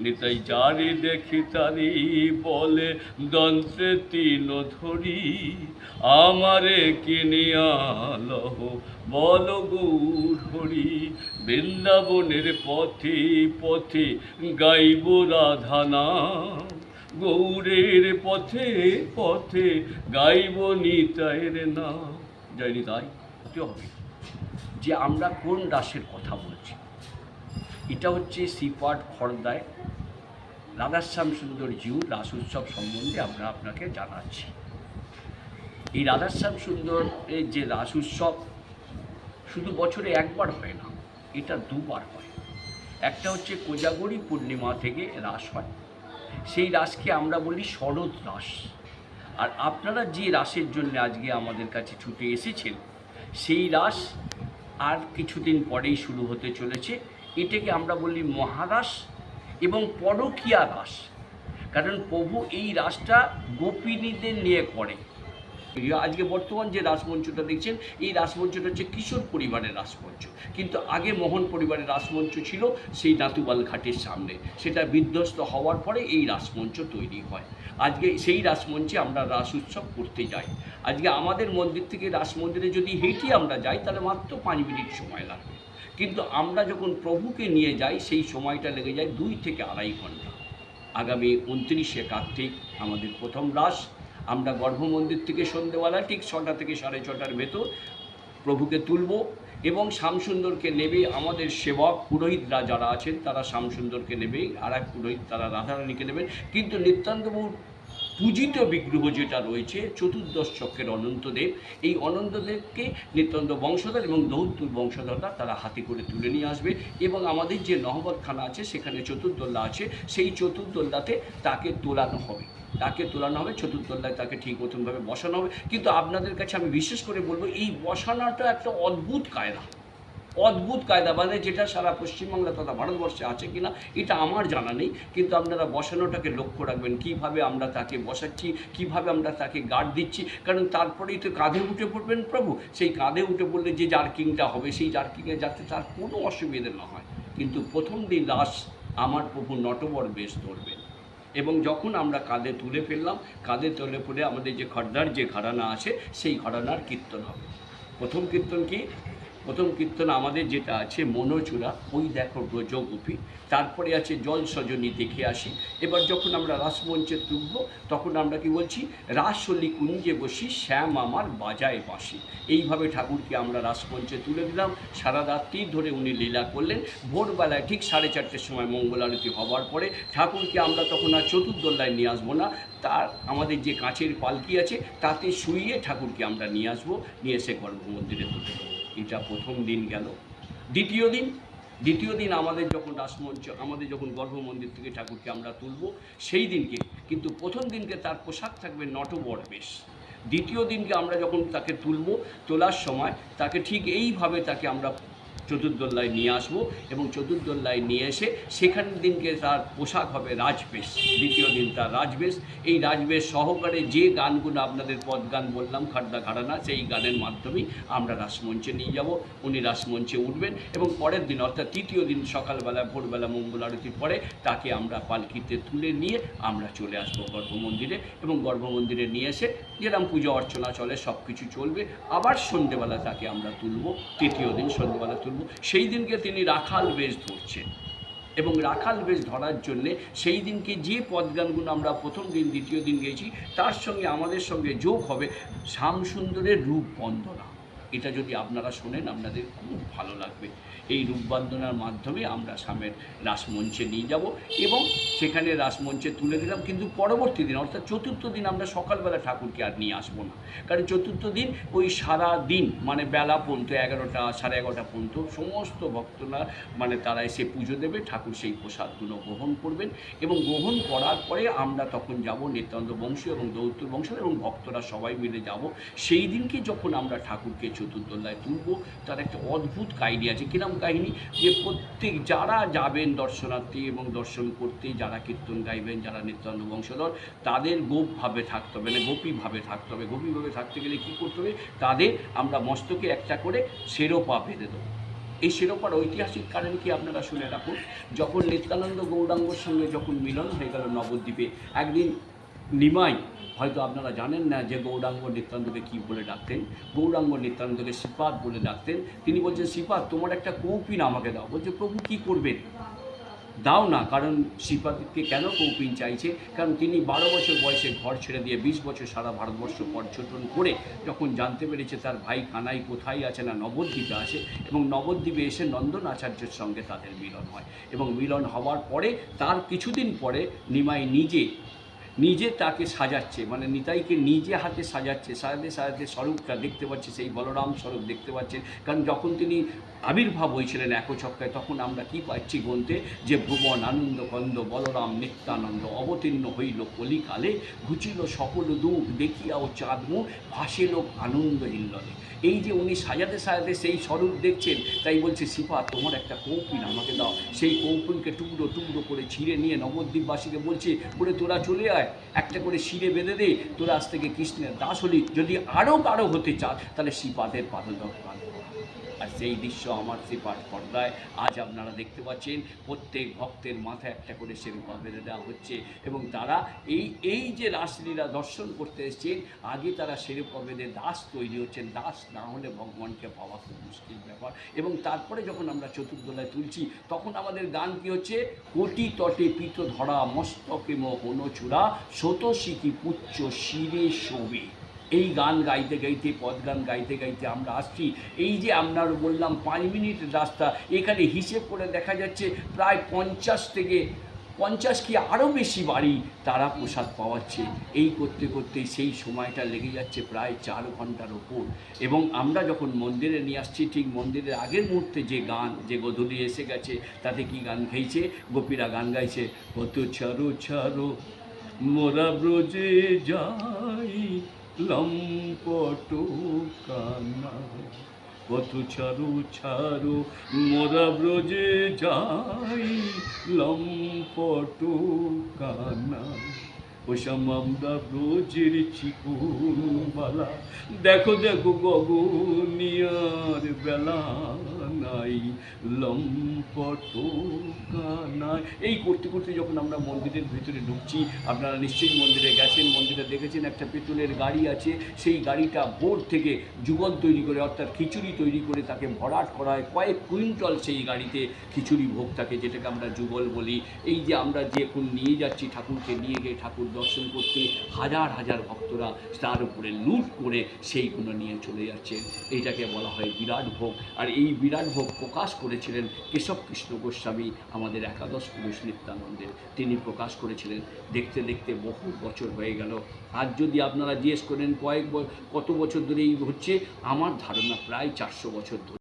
নিতাই যারে দেখি তারি বলে দন্ত্রে তিন ধরি, আমারে কিনিয়া লহ বল গৌর হরি। বৃন্দাবনের পথে পথে গাইব রাধা নাম, গৌরের পথে পথে গাইব নিতাইয়ের নাম। জয় নিতাই। হবে যে আমরা কোন রাসের কথা বলছি, এটা হচ্ছে শ্রীপাঠ খড়দায় রাধাশ্যাম সুন্দর জিউর রাস উৎসব সম্বন্ধে আমরা আপনাকে জানাচ্ছি। এই রাধাশ্যাম সুন্দরের যে রাস উৎসব শুধু বছরে একবার হয় না, এটা দুবার হয়। একটা হচ্ছে কোজাগরী পূর্ণিমা থেকে রাস হয়, সেই রাসকে আমরা বলি শরৎ রাস। আর আপনারা যে রাসের জন্য আজকে আমাদের কাছে ছুটে এসেছেন, সেই রাস আর কিছুদিন পরেই শুরু হতে চলেছে। এটাকে আমরা বলি মহারাস এবং পরকীয়া রাস, কারণ প্রভু এই রাসটা গোপিনীদের নিয়ে করে। আজকে বর্তমান যে রাসমঞ্চটা দেখছেন, এই রাসমঞ্চটা হচ্ছে কিশোর পরিবারের রাসমঞ্চ, কিন্তু আগে মোহন পরিবারের রাসমঞ্চ ছিল সেই নাতুবাল ঘাটের সামনে। সেটা বিধ্বস্ত হওয়ার পরে এই রাসমঞ্চ তৈরি হয়। আজকে সেই রাসমঞ্চে আমরা রাস উৎসব করতে যাই। আজকে আমাদের মন্দির থেকে রাস মন্দিরে যদি হেঁটে আমরা যাই তাহলে মাত্র 5 মিনিট সময় লাগবে, কিন্তু আমরা যখন প্রভুকে নিয়ে যাই সেই সময়টা লেগে যায় 2 থেকে 2.5 ঘন্টা। আগামী 29শে কার্তিক আমাদের প্রথম রাস। আমরা গর্ভমন্দির থেকে সন্ধ্যেবেলা ঠিক 6টা থেকে 6:30টার ভেতর প্রভুকে তুলব এবং শ্যামসুন্দরকে নেবে আমাদের সেবক পুরোহিতরা যারা আছেন তারা শ্যামসুন্দরকে নেবে, আর এক পুরোহিত তারা রাধারানীকে নেবেন। কিন্তু নিত্যানন্দবাবুর পূজিত বিগ্রহ যেটা রয়েছে চতুর্দশ চক্রের অনন্তদেব, এই অনন্তদেবকে নিত্যানন্দ বংশধর এবং দৌত্তুর বংশধররা তারা হাতে করে তুলে নিয়ে আসবে এবং আমাদের যে নহবতখানা আছে সেখানে চতুর্দোল্লা আছে, সেই চতুর্দোল্লাতে তাকে তোলানো হবে। চতুর্দোল্লায় তাকে ঠিক মতনভাবে বসানো হবে। কিন্তু আপনাদের কাছে আমি বিশেষ করে বলবো, এই বসানোটা একটা অদ্ভুত কায়দা, মানে যেটা সারা পশ্চিমবাংলা তথা ভারতবর্ষে আছে কিনা এটা আমার জানা নেই, কিন্তু আপনারা বসানোটাকে লক্ষ্য রাখবেন, কীভাবে আমরা তাকে বসাচ্ছি, কীভাবে আমরা তাকে গার্ড দিচ্ছি। কারণ তারপরেই তো কাঁধে উঠে পড়বেন প্রভু, সেই কাঁধে উঠে পড়লে যে জার্কিংটা হবে সেই জার্কিংয়ে যাতে তার কোনো অসুবিধে না হয়। কিন্তু প্রথম দিন রাস আমার প্রভু নটবর বেশ ধরবেন, এবং যখন আমরা কাঁধে তুলে ফেললাম, কাঁধে তুলে পড়ে আমাদের যে খর্দার যে ঘরানা আছে সেই ঘরানার কীর্তন হবে। প্রথম কীর্তন আমাদের যেটা আছে মনোচূড়া, ওই দেখো ব্রজগোপী, তারপরে আছে জল সজনী দেখে আসি। এবার যখন আমরা রাসমঞ্চে তুলব তখন আমরা কি বলছি, রাসলি কুঞ্জে বসি শ্যাম আমার বাজায় বাঁশি। এইভাবে ঠাকুরকে আমরা রাসমঞ্চে তুলে দিলাম। সারা রাত্রি ধরে উনি লীলা করলেন। ভোরবেলায় ঠিক 4:30টার সময় মঙ্গল আরতি হওয়ার পরে ঠাকুরকে আমরা তখন আর চতুর্দোল্লায় নিয়ে আসবো না, তার আমাদের যে কাঁচের পালকি আছে তাতে শুইয়ে ঠাকুরকে আমরা নিয়ে আসবো, নিয়ে এসে গর্ভমন্দিরে তুলে দেবো। এটা প্রথম দিন গেল। দ্বিতীয় দিন আমাদের যখন গর্ভমন্দির থেকে ঠাকুরকে আমরা তুলব সেই দিনকে, কিন্তু প্রথম দিনকে তার পোশাক থাকবে নটবর বেশ। দ্বিতীয় দিনকে আমরা যখন তাকে তোলার সময় তাকে ঠিক এইভাবে তাকে আমরা চতুর্দোল্লায় নিয়ে আসবো, এবং চতুর্দোল্লায় নিয়ে এসে সেখানের দিনকে তার পোশাক হবে রাজবেশ। দ্বিতীয় দিন তার রাজবেশ। এই রাজবেশ সহকারে যে গানগুলো আপনাদের পদগান বললাম খর্দা ঘরানা, সেই গানের মাধ্যমেই আমরা রাসমঞ্চে নিয়ে যাব। উনি রাসমঞ্চে উঠবেন এবং পরের দিন অর্থাৎ তৃতীয় দিন সকালবেলা ভোরবেলা মঙ্গল আরতির পরে তাকে আমরা পালকিতে তুলে নিয়ে আমরা চলে আসবো গর্ভমন্দিরে, এবং গর্ভমন্দিরে নিয়ে এসে যেরকম পুজো অর্চনা চলে সব কিছু চলবে। আবার সন্ধেবেলা তাকে আমরা তুলব, তৃতীয় দিন সন্ধেবেলা তুলব। সেই দিনকে তিনি রাখাল বেশ ধরছেন, এবং রাখাল বেশ ধরার জন্যে সেই দিনকে যে পদগানগুলো আমরা প্রথম দিন দ্বিতীয় দিন গেয়েছি তার সঙ্গে আমাদের সঙ্গে যোগ হবে শ্যামসুন্দরের রূপ বন্দনা। এটা যদি আপনারা শোনেন আপনাদের খুব ভালো লাগবে। এই রূপবন্দনার মাধ্যমে আমরা স্বামীর রাসমঞ্চে নিয়ে যাব এবং সেখানে রাসমঞ্চে তুলে দিলাম। কিন্তু পরবর্তী দিন অর্থাৎ চতুর্থ দিন আমরা সকালবেলা ঠাকুরকে আর নিয়ে আসবো না, কারণ চতুর্থ দিন ওই সারা দিন মানে বেলা পর্যন্ত 11টা 11:30 পর্যন্ত সমস্ত ভক্তরা মানে তারা এসে পুজো দেবে, ঠাকুর সেই প্রসাদগুলো গ্রহণ করবেন, এবং গ্রহণ করার পরে আমরা তখন যাব নিত্যানন্দ বংশী এবং দৌত্তুর বংশ এবং ভক্তরা সবাই মিলে যাব। সেই দিনকে যখন আমরা ঠাকুরকে চতুর্দোল্লায় তুলব তার একটা অদ্ভুত কাহিনী আছে। কিরম কাহিনী, যে প্রত্যেক যারা যাবেন দর্শনার্থী এবং দর্শন করতে, যারা কীর্তন গাইবেন, যারা নিত্যানন্দ বংশধর, তাদের গোপভাবে থাকতে হবে, মানে গোপীভাবে থাকতে হবে। গোপীভাবে থাকতে গেলে কী করতে হবে, তাদের আমরা মস্তকে একটা করে শেরোপা বেঁধে দেবো। এই শিরোপার ঐতিহাসিক কারণ কি আপনারা শুনে রাখুন। যখন নিত্যানন্দ গৌরাঙ্গর সঙ্গে যখন মিলন হয়ে গেল নবদ্বীপে, একদিন নিমাই, হয়তো আপনারা জানেন না যে গৌরাঙ্গ নিত্যানন্দকে কী বলে ডাকতেন। গৌরাঙ্গ নিত্যানন্দকে শ্রীপাদ বলে ডাকতেন। তিনি বলছেন, শ্রীপাদ তোমার একটা কৌপিন আমাকে দাও। বলছে, প্রভু কী করবেন, দাও না। কারণ শ্রীপাদকে কেন কৌপিন চাইছে, কারণ তিনি 12 বছর বয়সে ঘর ছেড়ে দিয়ে 20 বছর সারা ভারতবর্ষ পর্যটন করে যখন জানতে পেরেছে তার ভাই কানাই কোথায় আছে, না নবদ্বীপে আসে, এবং নবদ্বীপে এসে নন্দন আচার্যের সঙ্গে তাদের মিলন হয়। এবং মিলন হওয়ার পরে তার কিছুদিন পরে নিমাই নিজে তাকে সাজাচ্ছে, মানে নিতাইকে নিজে হাতে সাজাচ্ছে, সাজাতে সাজাতে স্বরূপটা দেখতে পাচ্ছে, সেই বলরাম স্বরূপ দেখতে পাচ্ছেন। কারণ যখন তিনি আবির্ভাব হয়েছিলেন একচক্রায়, তখন আমরা কি পাচ্ছি গ্রন্থে, যে ভুবন আনন্দ কন্দ বলরাম নিত্যানন্দ অবতীর্ণ হইল কলিকালে, ঘুচিল সকল দুঃখ দেখিয়াও চাঁদ মুখ ভাসিল আনন্দ হিল্ললে। এই যে উনি সাজাতে সাজাতে সেই স্বরূপ দেখছেন, তাই বলছে, শ্রীপাদ তোমার একটা কৌপিন আমাকে দাও। সেই কৌপিনকে টুকরো টুকরো করে ছিঁড়ে নিয়ে নবদ্বীপবাসীকে বলছে, বলে তোরা চলে আয়, একটা করে শিরে বেঁধে দে, তোরা আজ থেকে কৃষ্ণের দাস হলি, যদি আরও কারো হতে চান তাহলে শ্রীপাদের পাদদক পান। আর সেই দৃশ্য আমার শ্রীপাদ পর্দায় আজ আপনারা দেখতে পাচ্ছেন। প্রত্যেক ভক্তের মাথায় একটা করে শিরোপা বেঁধে দেওয়া হচ্ছে, এবং তারা এই যে রাসলীলা দর্শন করতে এসেছেন, আগে তারা শিরোপা বেঁধে দাস তৈরি হচ্ছেন। দাস না হলে ভগবানকে পাওয়া খুব মুশকিল ব্যাপার। এবং তারপরে যখন আমরা চতুর্দোলায় তুলছি, তখন আমাদের গান কী হচ্ছে, কোটি তটে পিত ধরা মস্তকে মনোচূড়া শত শিখি পুচ্ছ শিরে শোবে। এই গান গাইতে গাইতে, পদ গান গাইতে গাইতে আমরা আসছি। এই যে আপনার বললাম 5 মিনিট রাস্তা, এখানে হিসেব করে দেখা যাচ্ছে প্রায় 50 কি আরও বেশি বাড়ি তারা প্রসাদ পাওয়াচ্ছে। এই করতে করতেই সেই সময়টা লেগে যাচ্ছে প্রায় 4 ঘন্টার ওপর। এবং আমরা যখন মন্দিরে নিয়ে আসছি, ঠিক মন্দিরের আগের মুহূর্তে যে গান, যে গোধূলি এসে গেছে, তাতে কি গান গাইছে, গোপীরা গান গাইছে, কত ছাড়ো ছাড়ো মোরা ব্রজে যাই লম্পট কানা, কত ছাড়ো ছাড়ো মোরা ব্রজে যাই লম্পট কানা, ওসম আমরা ব্রজের চিকুনবালা, দেখো দেখো গগনিয়ার বেলা নাই লম্পট কানায়। এই করতে করতে যখন আমরা মন্দিরের ভিতরে ঢুকছি, আপনারা নিশ্চয়ই মন্দিরে গেছেন, মন্দিরে দেখেছেন একটা পেতলের গাড়ি আছে। সেই গাড়িটা ভোর থেকে যুগল তৈরি করে, অর্থাৎ খিচুড়ি তৈরি করে তাকে ভরাট করা হয়। কয়েক কুইন্টাল সেই গাড়িতে খিচুড়ি ভোগ থাকে, যেটাকে আমরা যুগল বলি। এই যে আমরা যে এখন নিয়ে যাচ্ছি ঠাকুরকে, নিয়ে গিয়ে ঠাকুর দর্শন করতে হাজার হাজার ভক্তরা তার উপরে লুট করে সেইগুলো নিয়ে চলে যাচ্ছে। এইটাকে বলা হয় বিরাট ভোগ। আর এই বিরাট ভোগ প্রকাশ করেছিলেন কেশব কৃষ্ণ গোস্বামী, আমাদের একাদশ পুরুষ নিত্যানন্দের। তিনি প্রকাশ করেছিলেন। দেখতে দেখতে বহু বছর হয়ে গেল। আজ যদি আপনারা জিজ্ঞেস করেন কত বছর ধরে এই হচ্ছে, আমার ধারণা প্রায় 400 বছর ধরে।